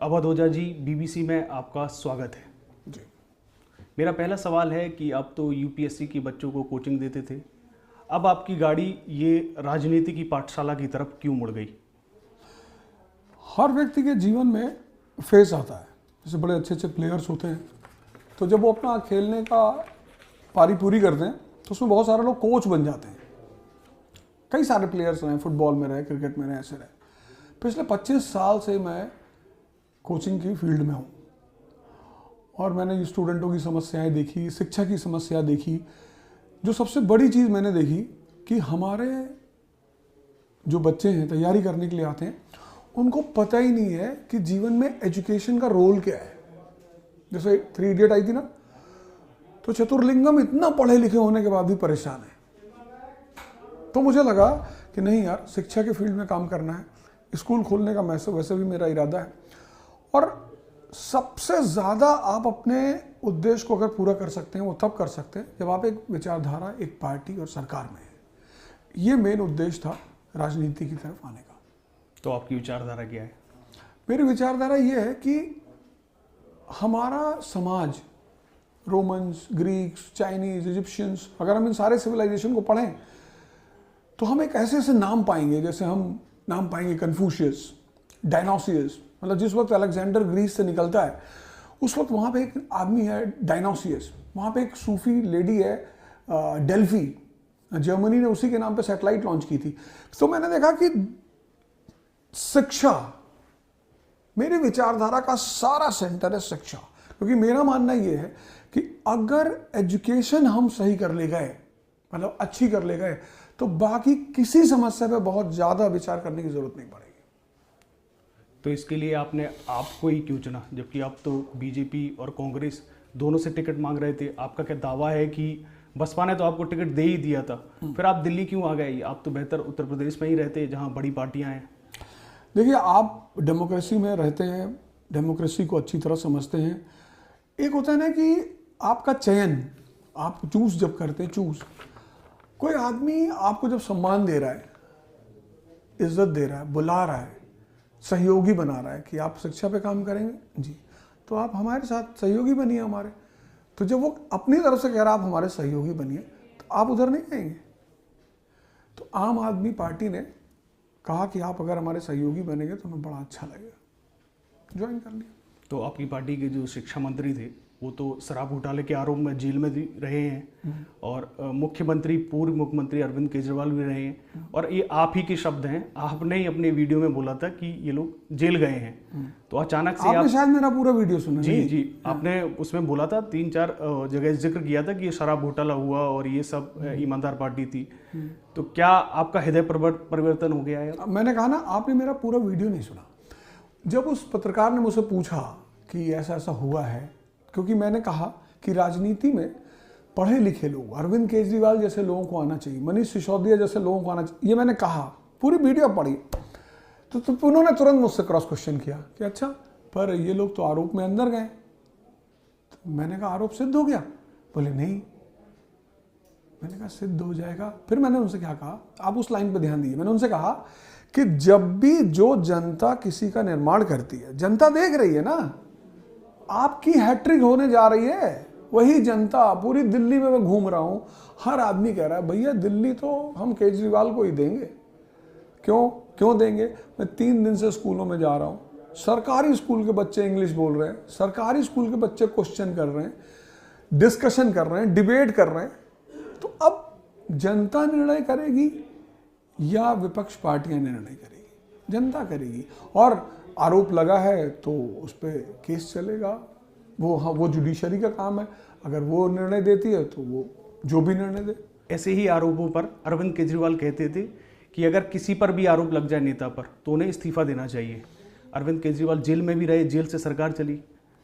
Awadh Ojha ji, BBC में आपका स्वागत है जी। मेरा पहला सवाल है कि आप तो यूपीएससी के बच्चों को कोचिंग देते थे, अब आपकी गाड़ी ये राजनीति की पाठशाला की तरफ क्यों मुड़ गई? हर व्यक्ति के जीवन में फेस आता है, जैसे बड़े अच्छे अच्छे प्लेयर्स होते हैं, तो जब वो अपना खेलने का पारी पूरी करते हैं तो उसमें बहुत सारे लोग कोच बन जाते हैं। कई सारे प्लेयर्स रहे, फुटबॉल में रहे, क्रिकेट में रहे, ऐसे रहे। पिछले 25 साल से मैं कोचिंग की फील्ड में हूँ और मैंने स्टूडेंटों की समस्याएं देखी, शिक्षा की समस्या देखी। जो सबसे बड़ी चीज़ मैंने देखी कि हमारे जो बच्चे हैं तैयारी करने के लिए आते हैं, उनको पता ही नहीं है कि जीवन में एजुकेशन का रोल क्या है। जैसे 3 इडियट आई थी ना, तो चतुर्लिंगम इतना पढ़े लिखे होने के बाद भी परेशान है। तो मुझे लगा कि नहीं यार, शिक्षा के फील्ड में काम करना है, स्कूल खोलने का वैसे भी मेरा इरादा है। और सबसे ज़्यादा आप अपने उद्देश्य को अगर पूरा कर सकते हैं वो तब कर सकते हैं जब आप एक विचारधारा, एक पार्टी और सरकार में है। ये मेन उद्देश्य था राजनीति की तरफ आने का। तो आपकी विचारधारा क्या है? मेरी विचारधारा ये है कि हमारा समाज, रोमन्स, ग्रीक्स, चाइनीज, इजिप्शियंस, अगर हम इन सारे सिविलाइजेशन को पढ़ें तो हम एक ऐसे ऐसे नाम पाएंगे, जैसे हम नाम पाएंगे कन्फ्यूशियस, डायनोसियस। मतलब जिस वक्त अलेक्जेंडर ग्रीस से निकलता है उस वक्त वहाँ पे एक आदमी है डायनोसियस, वहाँ पे एक सूफी लेडी है डेल्फी, जर्मनी ने उसी के नाम पे सैटेलाइट लॉन्च की थी। तो मैंने देखा कि शिक्षा, मेरी विचारधारा का सारा सेंटर है शिक्षा। क्योंकि मेरा मानना ये है कि अगर एजुकेशन हम सही कर ले गए, मतलब अच्छी कर ले गए, तो बाकी किसी समस्या पे बहुत ज़्यादा विचार करने की जरूरत नहीं पड़ेगी। तो इसके लिए आपने आपको ही क्यों चुना, जबकि आप तो बीजेपी और कांग्रेस दोनों से टिकट मांग रहे थे? आपका क्या दावा है कि बसपा ने तो आपको टिकट दे ही दिया था, फिर आप दिल्ली क्यों आ गए? आप तो बेहतर उत्तर प्रदेश में ही रहते जहाँ बड़ी पार्टियाँ हैं। देखिए, आप डेमोक्रेसी में रहते हैं, डेमोक्रेसी को अच्छी तरह समझते हैं। एक होता है ना कि आपका चयन, आप चूज जब करते हैं, कोई आदमी आपको जब सम्मान दे रहा है, इज्जत दे रहा है, बुला रहा है, सहयोगी बना रहा है कि आप शिक्षा पे काम करेंगे जी, तो आप हमारे साथ सहयोगी बनिए हमारे। तो जब वो अपनी तरफ से कह रहा है आप हमारे सहयोगी बनिए, तो आप उधर नहीं जाएंगे। तो आम आदमी पार्टी ने कहा कि आप अगर हमारे सहयोगी बनेंगे तो हमें बड़ा अच्छा लगेगा, ज्वाइन कर लिया। तो आपकी पार्टी के जो शिक्षा मंत्री थे वो तो शराब घोटाले के आरोप में जेल में रहे हैं, और मुख्यमंत्री, पूर्व मुख्यमंत्री अरविंद केजरीवाल भी रहे हैं, और ये आप ही के शब्द हैं, आपने ही अपने वीडियो में बोला था कि ये लोग जेल गए हैं। तो अचानक से आपने शायद मेरा पूरा वीडियो सुना? जी, आपने उसमें बोला था, 3-4 जगह जिक्र किया था कि ये शराब घोटाला हुआ और ये सब ईमानदार पार्टी थी। तो क्या आपका हृदय परिवर्तन हो गया है? मैंने कहा ना, आपने मेरा पूरा वीडियो नहीं सुना। जब उस पत्रकार ने मुझसे पूछा कि ऐसा ऐसा हुआ है, क्योंकि मैंने कहा कि राजनीति में पढ़े लिखे लोग, अरविंद केजरीवाल जैसे लोगों को आना चाहिए, मनीष सिसोदिया जैसे लोगों को आना चाहिए, ये मैंने कहा। पूरी वीडियो पढ़ी तो उन्होंने तुरंत मुझसे क्रॉस क्वेश्चन किया कि अच्छा, पर ये लोग तो आरोप में अंदर गए। तो मैंने कहा आरोप सिद्ध हो गया? बोले नहीं। मैंने कहा सिद्ध हो जाएगा। फिर मैंने उनसे क्या कहा, आप उस लाइन पर ध्यान दीजिए। मैंने उनसे कहा कि जब भी जो जनता किसी का निर्माण करती है, जनता देख रही है ना, आपकी हैट्रिक होने जा रही है। वही जनता, पूरी दिल्ली में मैं घूम रहा हूं, हर आदमी कह रहा है भैया दिल्ली तो हम केजरीवाल को ही देंगे। क्यों देंगे? मैं 3 दिन से स्कूलों में जा रहा हूं, सरकारी स्कूल के बच्चे इंग्लिश बोल रहे हैं, सरकारी स्कूल के बच्चे क्वेश्चन कर रहे हैं, डिस्कशन कर रहे हैं, डिबेट कर रहे हैं। तो अब जनता निर्णय करेगी या विपक्ष पार्टियां निर्णय करेगी? जनता करेगी। और आरोप लगा है तो उस पर केस चलेगा। वो जुडिशरी का काम है, अगर वो निर्णय देती है तो वो जो भी निर्णय दे। ऐसे ही आरोपों पर अरविंद केजरीवाल कहते थे कि अगर किसी पर भी आरोप लग जाए नेता पर, तो उन्हें इस्तीफा देना चाहिए। अरविंद केजरीवाल जेल में भी रहे, जेल से सरकार चली।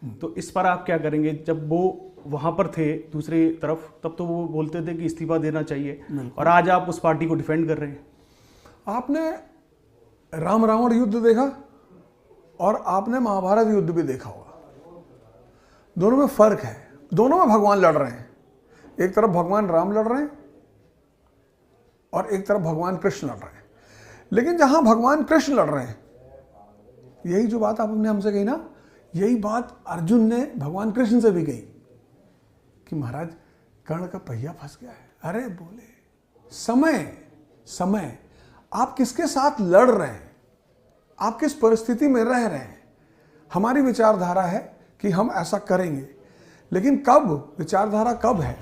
तो इस पर आप क्या करेंगे? जब वो वहां पर थे दूसरी तरफ, तब तो वो बोलते थे कि इस्तीफा देना चाहिए, और आज आप उस पार्टी को डिफेंड कर रहे हैं। आपने राम रावण युद्ध देखा और आपने महाभारत युद्ध भी देखा होगा। दोनों में फर्क है। दोनों में भगवान लड़ रहे हैं। एक तरफ भगवान राम लड़ रहे हैं और एक तरफ भगवान कृष्ण लड़ रहे हैं। लेकिन जहां भगवान कृष्ण लड़ रहे हैं यही जो बात आपने हमसे कही ना, यही बात अर्जुन ने भगवान कृष्ण से भी कही कि महाराज कर्ण का पहिया फंस गया है। अरे बोले समय आप किसके साथ लड़ रहे हैं, आप किस परिस्थिति में रह रहे हैं। हमारी विचारधारा है कि हम ऐसा करेंगे, लेकिन कब, विचारधारा कब है।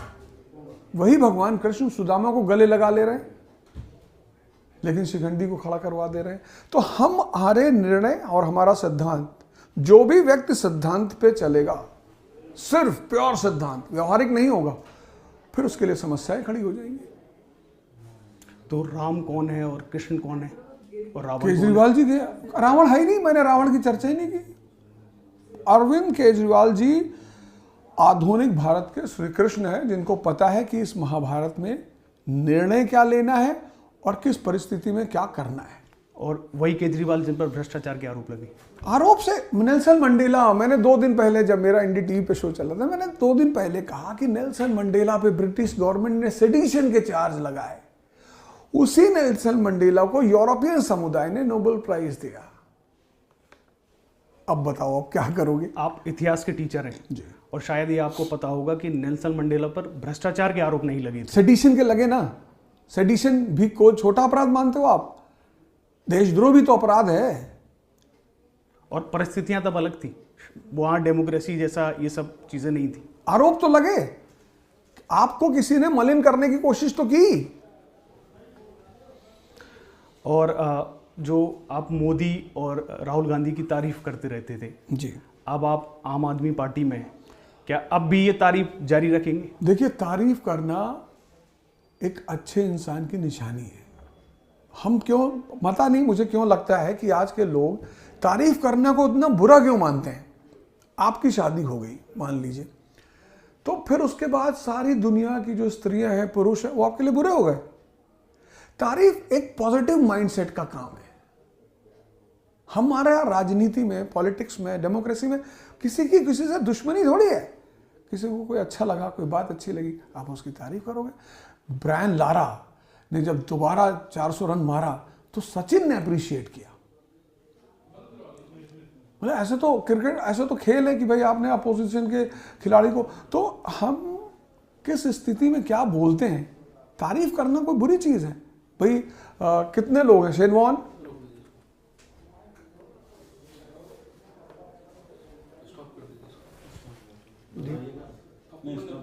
वही भगवान कृष्ण सुदामा को गले लगा ले रहे हैं, लेकिन शिखंडी को खड़ा करवा दे रहे हैं। तो हमारे निर्णय और हमारा सिद्धांत, जो भी व्यक्ति सिद्धांत पे चलेगा, सिर्फ प्योर सिद्धांत, व्यवहारिक नहीं होगा, फिर उसके लिए समस्याएं खड़ी हो जाएंगी। तो राम कौन है और कृष्ण कौन है और रावण? केजरीवाल जी के रावण है ही नहीं, मैंने रावण की चर्चा ही नहीं की। अरविंद केजरीवाल जी आधुनिक भारत के श्री कृष्ण है, जिनको पता है कि इस महाभारत में निर्णय क्या लेना है और किस परिस्थिति में क्या करना है। और वही केजरीवाल जिन पर भ्रष्टाचार के आरोप लगे। आरोप से नेल्सन मंडेला, मैंने 2 दिन पहले, जब मेरा एनडीटीवी पे शो चल रहा था, मैंने 2 दिन पहले कहा कि नेल्सन मंडेला पे ब्रिटिश गवर्नमेंट ने सेडिशन के चार्ज लगाए। उसी नेल्सन मंडेला को यूरोपियन समुदाय ने नोबेल प्राइज दिया। अब बताओ आप क्या करोगे? आप इतिहास के टीचर हैं जी, और शायद ये आपको पता होगा कि नेल्सन मंडेला पर भ्रष्टाचार के आरोप नहीं लगे थे। सेडिशन के लगे ना। सेडिशन भी कोई छोटा अपराध मानते हो आप? देशद्रोह भी तो अपराध है। और परिस्थितियां तब अलग थी, वहां डेमोक्रेसी जैसा ये सब चीजें नहीं थी। आरोप तो लगे, आपको किसी ने मलिन करने की कोशिश तो की। और जो आप मोदी और राहुल गांधी की तारीफ करते रहते थे, जी, अब आप आम आदमी पार्टी में हैं, क्या अब भी ये तारीफ जारी रखेंगे? देखिए, तारीफ करना एक अच्छे इंसान की निशानी है। हम क्यों, पता नहीं मुझे क्यों लगता है कि आज के लोग तारीफ करने को इतना बुरा क्यों मानते हैं। आपकी शादी हो गई मान लीजिए, तो फिर उसके बाद सारी दुनिया की जो स्त्रियां हैं, पुरुष हैं, वो आपके लिए बुरे हो गए। तारीफ एक पॉजिटिव माइंडसेट का काम है। हमारा राजनीति में, पॉलिटिक्स में, डेमोक्रेसी में किसी से दुश्मनी थोड़ी है। किसी को कोई अच्छा लगा, कोई बात अच्छी लगी, आप उसकी तारीफ करोगे। ब्रायन लारा ने जब दोबारा 400 रन मारा तो सचिन ने अप्रिशिएट किया। मतलब ऐसे तो क्रिकेट, ऐसे तो खेल है कि भाई आपने अपोजिशन के खिलाड़ी को, तो हम किस स्थिति में क्या बोलते हैं, तारीफ करना कोई बुरी चीज है भाई। कितने लोग हैं? शेनवॉन,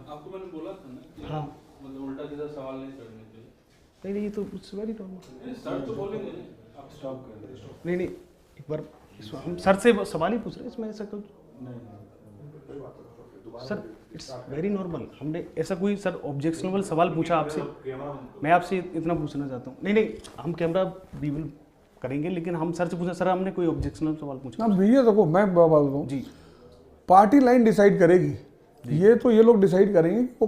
आपको मैंने बोला था ना कि हाँ, मतलब उल्टा सीधा सवाल नहीं करने चाहिए। नहीं, ये तो वेरी नॉर्मल। सर तो बोलेंगे आप स्टॉप कर दें। नहीं, एक बार हम सर से सवाल ही पूछ रहे हैं, इसमें ऐसा कुछ सर, इट्स वेरी नॉर्मल। हमने ऐसा कोई सर ऑब्जेक्शनेबल सवाल पूछा आपसे, मैं आपसे इतना पूछना चाहता हूँ। नहीं, हम कैमरा भी विल करेंगे, लेकिन हम सर से पूछना, सर हमने कोई ऑब्जेक्शनल सवाल पूछा? ना भैया देखो, मैं बता दूं, जी, पार्टी लाइन डिसाइड करेगी। ये तो ये लोग डिसाइड करेंगे कि वो